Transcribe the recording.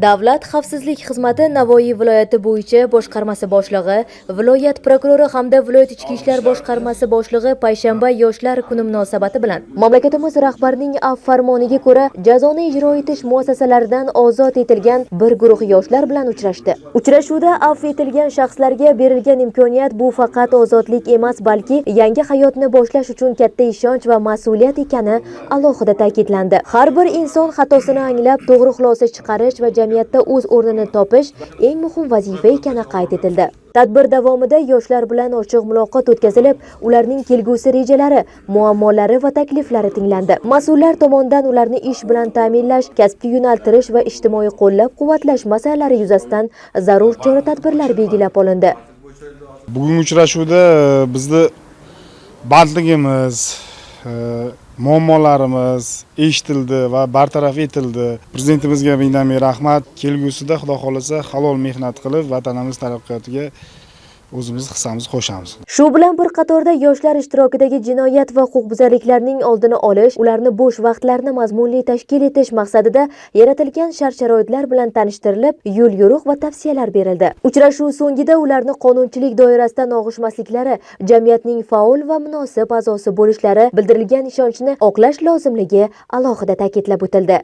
Davlat xavfsizlik xizmati Navoiy viloyati bo'yicha boshqarmasi boshlig'i, viloyat prokurori hamda viloyat ichki ishlar boshqarmasi boshlig'i payshanba yoshlar kuni munosabati bilan mamlakatimiz rahbarining farmoniga ko'ra jazoni ijro etish muassasalaridan ozod etilgan bir guruh yoshlar bilan uchrashdi. Uchrashuvda afv etilgan shaxslarga berilgan imkoniyat bu faqat ozodlik emas, balki yangi hayotni boshlash uchun katta ishonch va mas'uliyat ekani alohida ta'kidlandi. Har bir inson xatosini anglab, to'g'ri xulosa chiqarish va jamiyatda o'z o'rnini topish eng muhim vazifa ekani qayd etildi. Tadbir davomida yoshlar bilan ochiq muloqot o'tkazilib, ularning kelgusi rejalari, muammolari va takliflari tinglandi. Mas'ullar tomonidan ularni ish bilan ta'minlash, kasbga yo'naltirish va ijtimoiy qo'llab-quvvatlash masalalari yuzasidan zarur chora-tadbirlar belgilab olindi. Bugungi uchrashuvda bizni bandligimiz, muammolarimiz eshitildi va bartaraf etildi. Prezidentimizga mingdan-ming rahmat. Kelgusida Xudo xolasa halol mehnat qilib, vatanimiz taraqqiyotiga o'zimiz hissamiz qo'shamiz. Shu bilan bir qatorda yoshlar ishtirokidagi jinoyat va huquqbuzarliklarning oldini olish, ularni bo'sh vaqtlarini mazmunli tashkil etish maqsadida yaratilgan shart-sharoitlar bilan tanishtirilib, yo'l-yo'riq va tavsiyalar berildi. Uchrashuv so'ngida ularni qonunchilik doirasidan og'ishmasliklari, jamiyatning faol va munosib a'zosi bo'lishlari, bildirilgan ishonchni oqlash lozimligi alohida ta'kidlab o'tildi.